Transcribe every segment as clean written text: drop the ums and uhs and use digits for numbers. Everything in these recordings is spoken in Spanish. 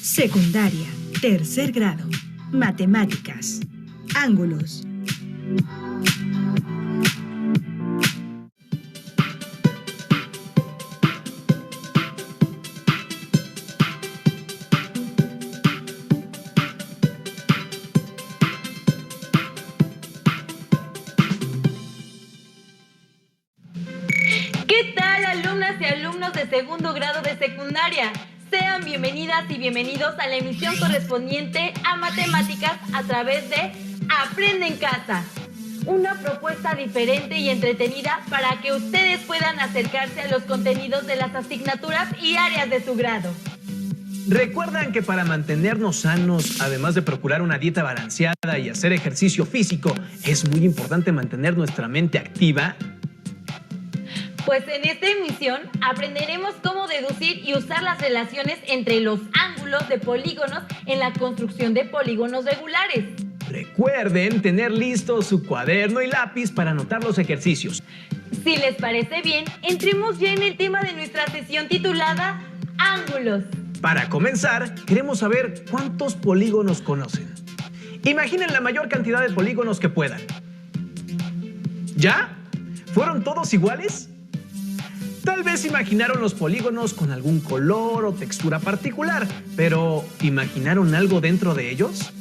Secundaria, tercer grado. Matemáticas. Ángulos. ¿Qué tal, alumnas y alumnos de segundo grado de secundaria? Sean bienvenidas y bienvenidos a la emisión correspondiente a matemáticas a través de Aprende en Casa. Una propuesta diferente y entretenida para que ustedes puedan acercarse a los contenidos de las asignaturas y áreas de su grado. ¿Recuerdan que para mantenernos sanos, además de procurar una dieta balanceada y hacer ejercicio físico, es muy importante mantener nuestra mente activa? Pues en esta emisión aprenderemos cómo deducir y usar las relaciones entre los ángulos de polígonos en la construcción de polígonos regulares. Recuerden tener listo su cuaderno y lápiz para anotar los ejercicios. Si les parece bien, entremos ya en el tema de nuestra sesión titulada Ángulos. Para comenzar, queremos saber cuántos polígonos conocen. Imaginen la mayor cantidad de polígonos que puedan. ¿Ya? ¿Fueron todos iguales? Tal vez imaginaron los polígonos con algún color o textura particular, pero ¿imaginaron algo dentro de ellos?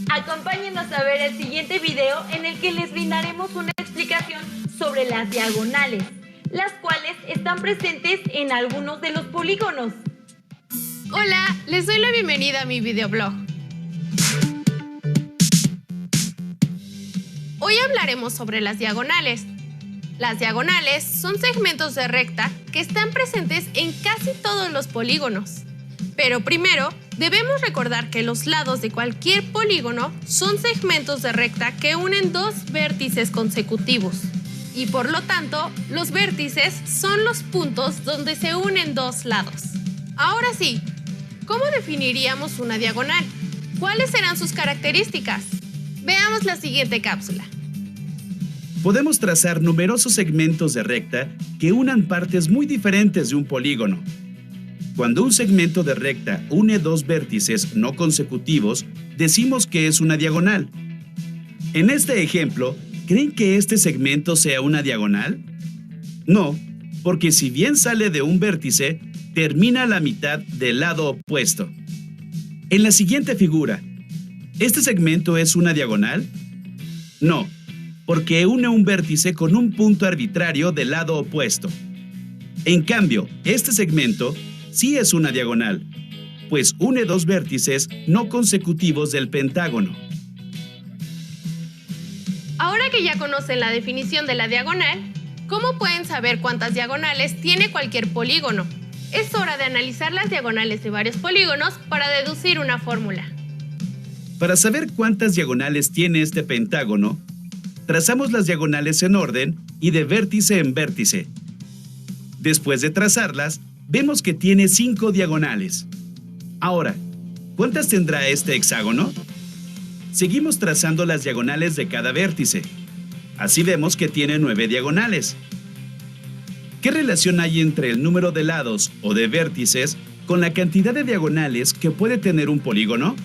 Acompáñenos a ver el siguiente video en el que les brindaremos una explicación sobre las diagonales, las cuales están presentes en algunos de los polígonos. Hola, les doy la bienvenida a mi videoblog. Hoy hablaremos sobre las diagonales. Las diagonales son segmentos de recta que están presentes en casi todos los polígonos. Pero primero, debemos recordar que los lados de cualquier polígono son segmentos de recta que unen dos vértices consecutivos. Y por lo tanto, los vértices son los puntos donde se unen dos lados. Ahora sí, ¿cómo definiríamos una diagonal? ¿Cuáles serán sus características? Veamos la siguiente cápsula. Podemos trazar numerosos segmentos de recta que unan partes muy diferentes de un polígono. Cuando un segmento de recta une dos vértices no consecutivos, decimos que es una diagonal. En este ejemplo, ¿creen que este segmento sea una diagonal? No, porque si bien sale de un vértice, termina a la mitad del lado opuesto. En la siguiente figura, ¿este segmento es una diagonal? No, porque une un vértice con un punto arbitrario del lado opuesto. En cambio, este segmento sí es una diagonal, pues une dos vértices no consecutivos del pentágono. Ahora que ya conocen la definición de la diagonal, ¿cómo pueden saber cuántas diagonales tiene cualquier polígono? Es hora de analizar las diagonales de varios polígonos para deducir una fórmula. Para saber cuántas diagonales tiene este pentágono, trazamos las diagonales en orden y de vértice en vértice. Después de trazarlas, vemos que tiene 5 diagonales. Ahora, ¿cuántas tendrá este hexágono? Seguimos trazando las diagonales de cada vértice. Así vemos que tiene 9 diagonales. ¿Qué relación hay entre el número de lados o de vértices con la cantidad de diagonales que puede tener un polígono?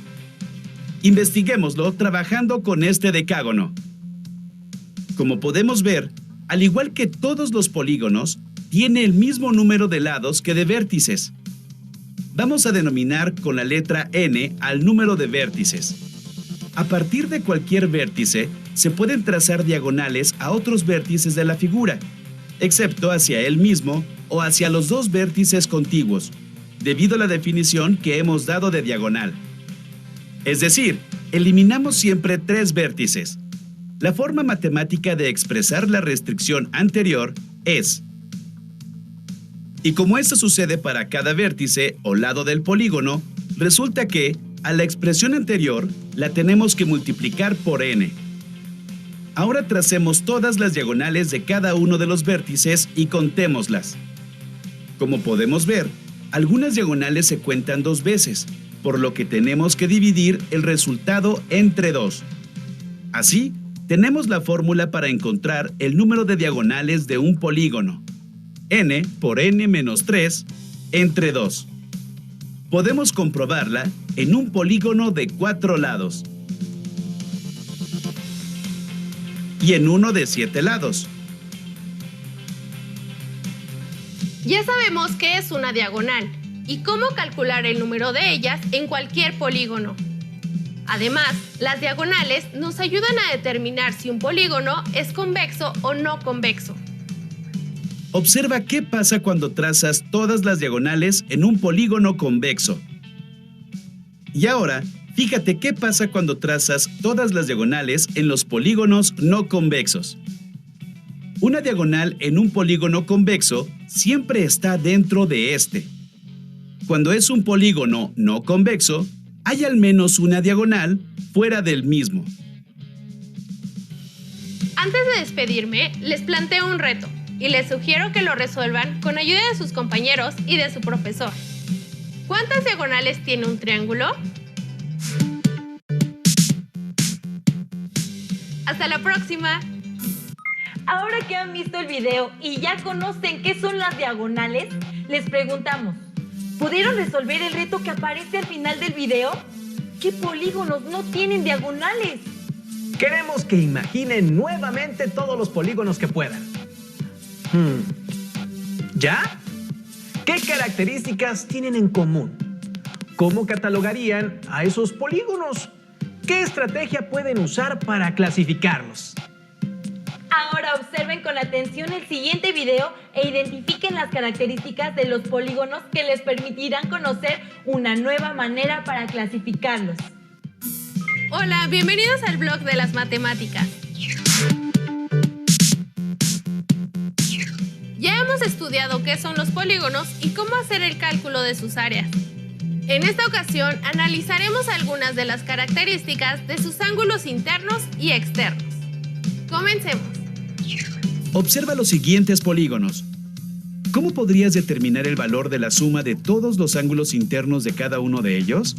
Investiguémoslo trabajando con este decágono. Como podemos ver, al igual que todos los polígonos, tiene el mismo número de lados que de vértices. Vamos a denominar con la letra N al número de vértices. A partir de cualquier vértice, se pueden trazar diagonales a otros vértices de la figura, excepto hacia él mismo o hacia los dos vértices contiguos, debido a la definición que hemos dado de diagonal. Es decir, eliminamos siempre 3 vértices. La forma matemática de expresar la restricción anterior es: y como esto sucede para cada vértice o lado del polígono, resulta que a la expresión anterior la tenemos que multiplicar por n. Ahora tracemos todas las diagonales de cada uno de los vértices y contémoslas. Como podemos ver, algunas diagonales se cuentan 2 veces, por lo que tenemos que dividir el resultado entre 2. Así, tenemos la fórmula para encontrar el número de diagonales de un polígono. N por n menos 3 entre 2. Podemos comprobarla en un polígono de 4 lados y en uno de 7 lados. Ya sabemos qué es una diagonal y cómo calcular el número de ellas en cualquier polígono. Además, las diagonales nos ayudan a determinar si un polígono es convexo o no convexo. Observa qué pasa cuando trazas todas las diagonales en un polígono convexo. Y ahora, fíjate qué pasa cuando trazas todas las diagonales en los polígonos no convexos. Una diagonal en un polígono convexo siempre está dentro de este. Cuando es un polígono no convexo, hay al menos una diagonal fuera del mismo. Antes de despedirme, les planteo un reto y les sugiero que lo resuelvan con ayuda de sus compañeros y de su profesor. ¿Cuántas diagonales tiene un triángulo? ¡Hasta la próxima! Ahora que han visto el video y ya conocen qué son las diagonales, les preguntamos, ¿pudieron resolver el reto que aparece al final del video? ¿Qué polígonos no tienen diagonales? Queremos que imaginen nuevamente todos los polígonos que puedan. ¿Ya? ¿Qué características tienen en común? ¿Cómo catalogarían a esos polígonos? ¿Qué estrategia pueden usar para clasificarlos? Ahora observen con atención el siguiente video e identifiquen las características de los polígonos que les permitirán conocer una nueva manera para clasificarlos. Hola, bienvenidos al blog de las matemáticas. Ya hemos estudiado qué son los polígonos y cómo hacer el cálculo de sus áreas. En esta ocasión analizaremos algunas de las características de sus ángulos internos y externos. Comencemos. Observa los siguientes polígonos. ¿Cómo podrías determinar el valor de la suma de todos los ángulos internos de cada uno de ellos?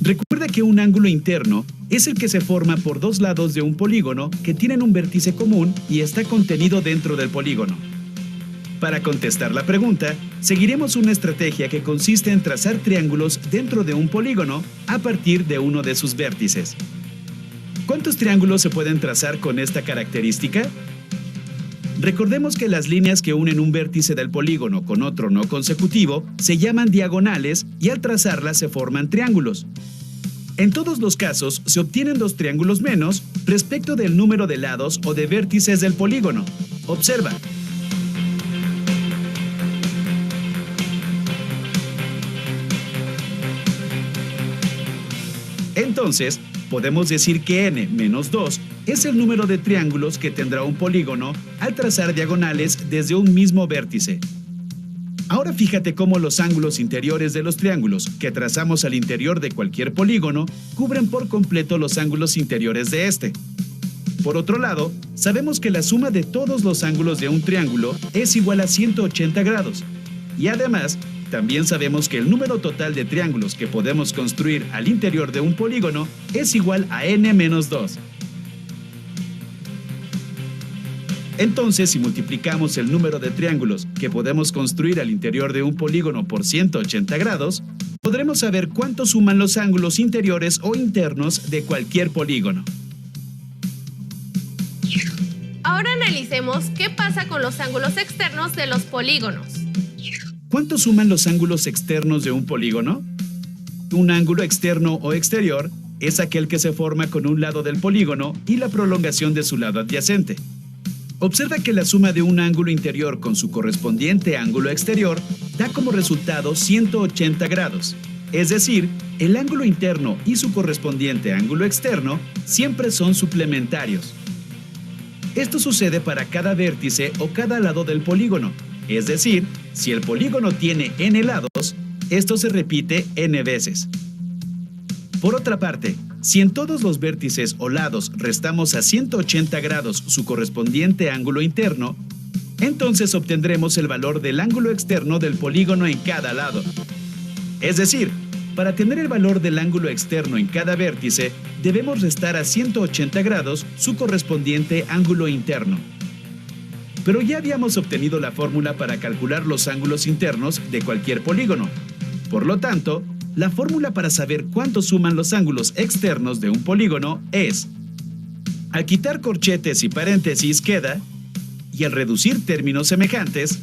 Recuerda que un ángulo interno es el que se forma por dos lados de un polígono que tienen un vértice común y está contenido dentro del polígono. Para contestar la pregunta, seguiremos una estrategia que consiste en trazar triángulos dentro de un polígono a partir de uno de sus vértices. ¿Cuántos triángulos se pueden trazar con esta característica? Recordemos que las líneas que unen un vértice del polígono con otro no consecutivo se llaman diagonales y al trazarlas se forman triángulos. En todos los casos se obtienen dos triángulos menos respecto del número de lados o de vértices del polígono. Observa. Entonces, podemos decir que n-2 es el número de triángulos que tendrá un polígono al trazar diagonales desde un mismo vértice. Ahora fíjate cómo los ángulos interiores de los triángulos que trazamos al interior de cualquier polígono cubren por completo los ángulos interiores de este. Por otro lado, sabemos que la suma de todos los ángulos de un triángulo es igual a 180 grados. Y además, también sabemos que el número total de triángulos que podemos construir al interior de un polígono es igual a n-2. Entonces, si multiplicamos el número de triángulos que podemos construir al interior de un polígono por 180 grados, podremos saber cuánto suman los ángulos interiores o internos de cualquier polígono. Ahora analicemos qué pasa con los ángulos externos de los polígonos. ¿Cuánto suman los ángulos externos de un polígono? Un ángulo externo o exterior es aquel que se forma con un lado del polígono y la prolongación de su lado adyacente. Observa que la suma de un ángulo interior con su correspondiente ángulo exterior da como resultado 180 grados. Es decir, el ángulo interno y su correspondiente ángulo externo siempre son suplementarios. Esto sucede para cada vértice o cada lado del polígono. Es decir, si el polígono tiene n lados, esto se repite n veces. Por otra parte, si en todos los vértices o lados restamos a 180 grados su correspondiente ángulo interno, entonces obtendremos el valor del ángulo externo del polígono en cada lado. Es decir, para tener el valor del ángulo externo en cada vértice, debemos restar a 180 grados su correspondiente ángulo interno. pero ya habíamos obtenido la fórmula para calcular los ángulos internos de cualquier polígono. Por lo tanto, la fórmula para saber cuánto suman los ángulos externos de un polígono es: al quitar corchetes y paréntesis queda, y al reducir términos semejantes,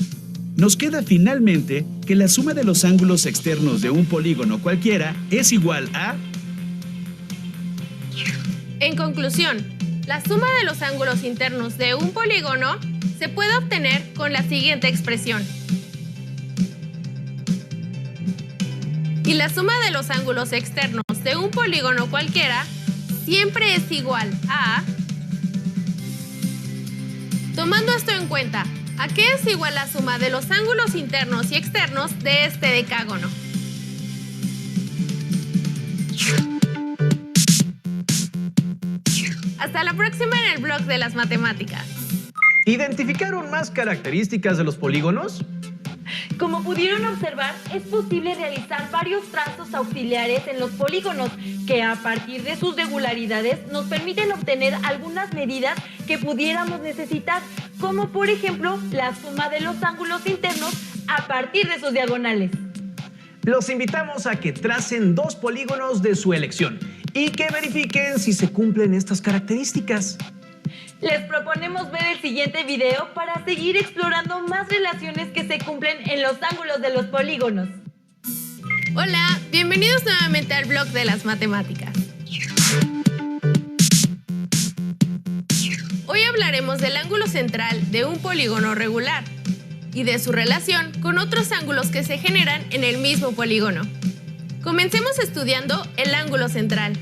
nos queda finalmente que la suma de los ángulos externos de un polígono cualquiera es igual a... En conclusión, la suma de los ángulos internos de un polígono se puede obtener con la siguiente expresión. Y la suma de los ángulos externos de un polígono cualquiera siempre es igual a... Tomando esto en cuenta, ¿a qué es igual la suma de los ángulos internos y externos de este decágono? Hasta la próxima en el blog de las matemáticas. ¿Identificaron más características de los polígonos? Como pudieron observar, es posible realizar varios trazos auxiliares en los polígonos que a partir de sus regularidades nos permiten obtener algunas medidas que pudiéramos necesitar, como por ejemplo la suma de los ángulos internos a partir de sus diagonales. Los invitamos a que tracen 2 polígonos de su elección y que verifiquen si se cumplen estas características. Les proponemos ver el siguiente video para seguir explorando más relaciones que se cumplen en los ángulos de los polígonos. Hola, bienvenidos nuevamente al blog de las matemáticas. Hoy hablaremos del ángulo central de un polígono regular y de su relación con otros ángulos que se generan en el mismo polígono. Comencemos estudiando el ángulo central.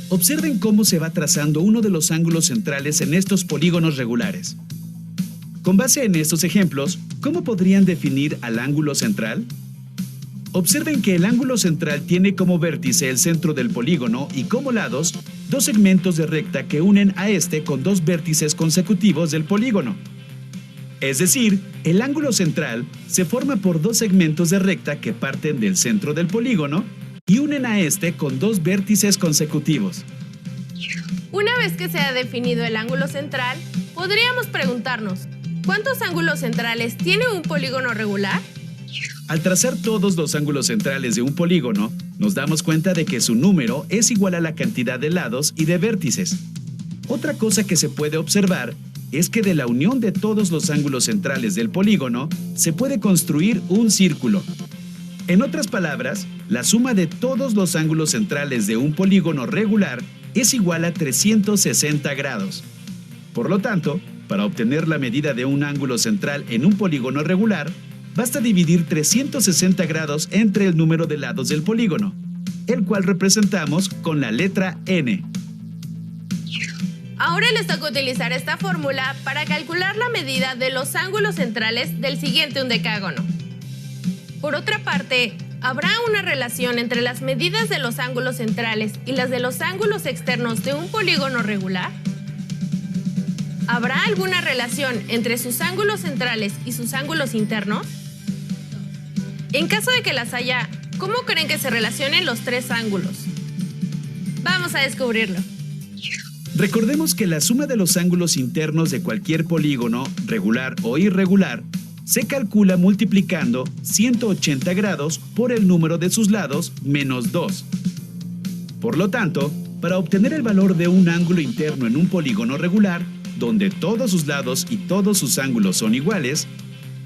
Observen cómo se va trazando uno de los ángulos centrales en estos polígonos regulares. Con base en estos ejemplos, ¿cómo podrían definir al ángulo central? Observen que el ángulo central tiene como vértice el centro del polígono y como lados 2 segmentos de recta que unen a este con 2 vértices consecutivos del polígono. Es decir, el ángulo central se forma por 2 segmentos de recta que parten del centro del polígono y unen a este con 2 vértices consecutivos. Una vez que se ha definido el ángulo central, podríamos preguntarnos, ¿cuántos ángulos centrales tiene un polígono regular? Al trazar todos los ángulos centrales de un polígono, nos damos cuenta de que su número es igual a la cantidad de lados y de vértices. Otra cosa que se puede observar es que de la unión de todos los ángulos centrales del polígono se puede construir un círculo. En otras palabras, la suma de todos los ángulos centrales de un polígono regular es igual a 360 grados. Por lo tanto, para obtener la medida de un ángulo central en un polígono regular, basta dividir 360 grados entre el número de lados del polígono, el cual representamos con la letra N. Ahora les toca utilizar esta fórmula para calcular la medida de los ángulos centrales del siguiente undecágono. Por otra parte, ¿habrá una relación entre las medidas de los ángulos centrales y las de los ángulos externos de un polígono regular? ¿Habrá alguna relación entre sus ángulos centrales y sus ángulos internos? En caso de que las haya, ¿cómo creen que se relacionen los 3 ángulos? Vamos a descubrirlo. Recordemos que la suma de los ángulos internos de cualquier polígono, regular o irregular, se calcula multiplicando 180 grados por el número de sus lados menos 2. Por lo tanto, para obtener el valor de un ángulo interno en un polígono regular, donde todos sus lados y todos sus ángulos son iguales,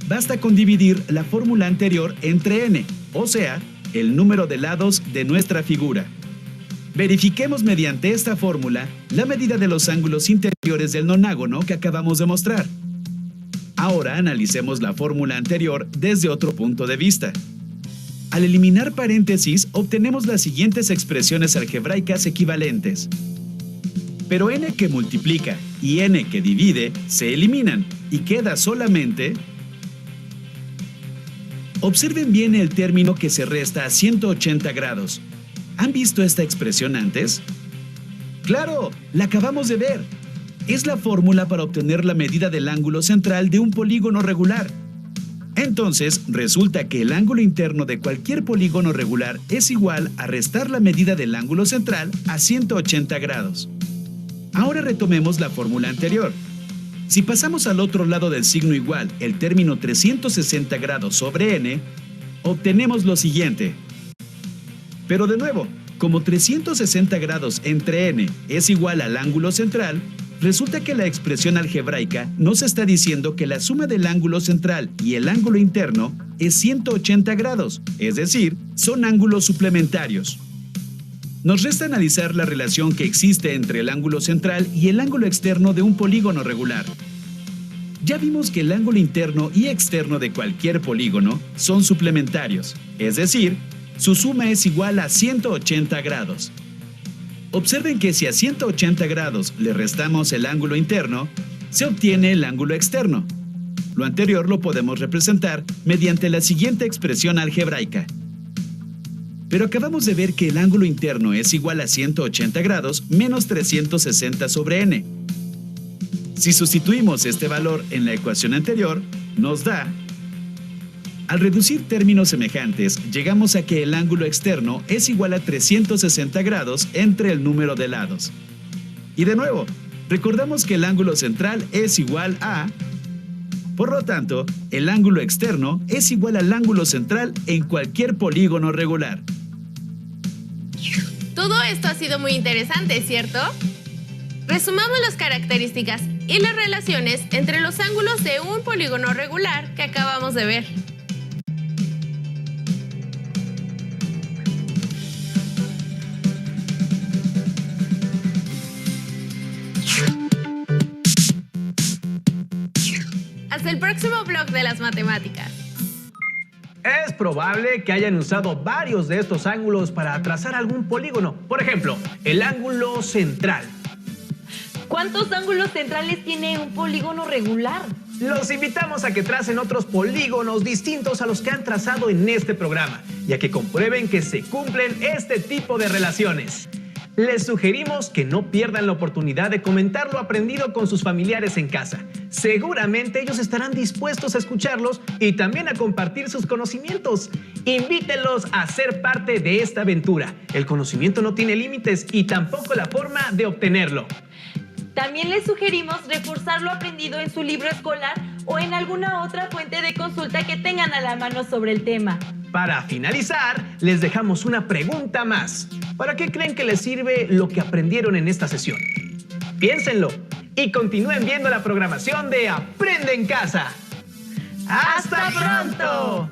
basta con dividir la fórmula anterior entre n, o sea, el número de lados de nuestra figura. Verifiquemos mediante esta fórmula la medida de los ángulos interiores del nonágono que acabamos de mostrar. Ahora analicemos la fórmula anterior desde otro punto de vista. Al eliminar paréntesis, obtenemos las siguientes expresiones algebraicas equivalentes. Pero n que multiplica y n que divide se eliminan y queda solamente... Observen bien el término que se resta a 180 grados. ¿Han visto esta expresión antes? ¡Claro! ¡La acabamos de ver! Es la fórmula para obtener la medida del ángulo central de un polígono regular. Entonces, resulta que el ángulo interno de cualquier polígono regular es igual a restar la medida del ángulo central a 180 grados. Ahora retomemos la fórmula anterior. Si pasamos al otro lado del signo igual el término 360 grados sobre n, obtenemos lo siguiente. Pero de nuevo, como 360 grados entre n es igual al ángulo central, resulta que la expresión algebraica nos está diciendo que la suma del ángulo central y el ángulo interno es 180 grados, es decir, son ángulos suplementarios. Nos resta analizar la relación que existe entre el ángulo central y el ángulo externo de un polígono regular. Ya vimos que el ángulo interno y externo de cualquier polígono son suplementarios, es decir, su suma es igual a 180 grados. Observen que si a 180 grados le restamos el ángulo interno, se obtiene el ángulo externo. Lo anterior lo podemos representar mediante la siguiente expresión algebraica. Pero acabamos de ver que el ángulo interno es igual a 180 grados menos 360 sobre n. Si sustituimos este valor en la ecuación anterior, nos da... Al reducir términos semejantes, llegamos a que el ángulo externo es igual a 360 grados entre el número de lados. Y de nuevo, recordamos que el ángulo central es igual a... Por lo tanto, el ángulo externo es igual al ángulo central en cualquier polígono regular. Todo esto ha sido muy interesante, ¿cierto? Resumamos las características y las relaciones entre los ángulos de un polígono regular que acabamos de ver. Hasta el próximo blog de las matemáticas. Es probable que hayan usado varios de estos ángulos para trazar algún polígono. Por ejemplo, el ángulo central. ¿Cuántos ángulos centrales tiene un polígono regular? Los invitamos a que tracen otros polígonos distintos a los que han trazado en este programa y a que comprueben que se cumplen este tipo de relaciones. Les sugerimos que no pierdan la oportunidad de comentar lo aprendido con sus familiares en casa. Seguramente ellos estarán dispuestos a escucharlos y también a compartir sus conocimientos. Invítenlos a ser parte de esta aventura. El conocimiento no tiene límites y tampoco la forma de obtenerlo. También les sugerimos reforzar lo aprendido en su libro escolar o en alguna otra fuente de consulta que tengan a la mano sobre el tema. Para finalizar, les dejamos una pregunta más. ¿Para qué creen que les sirve lo que aprendieron en esta sesión? Piénsenlo y continúen viendo la programación de Aprende en Casa. ¡Hasta pronto!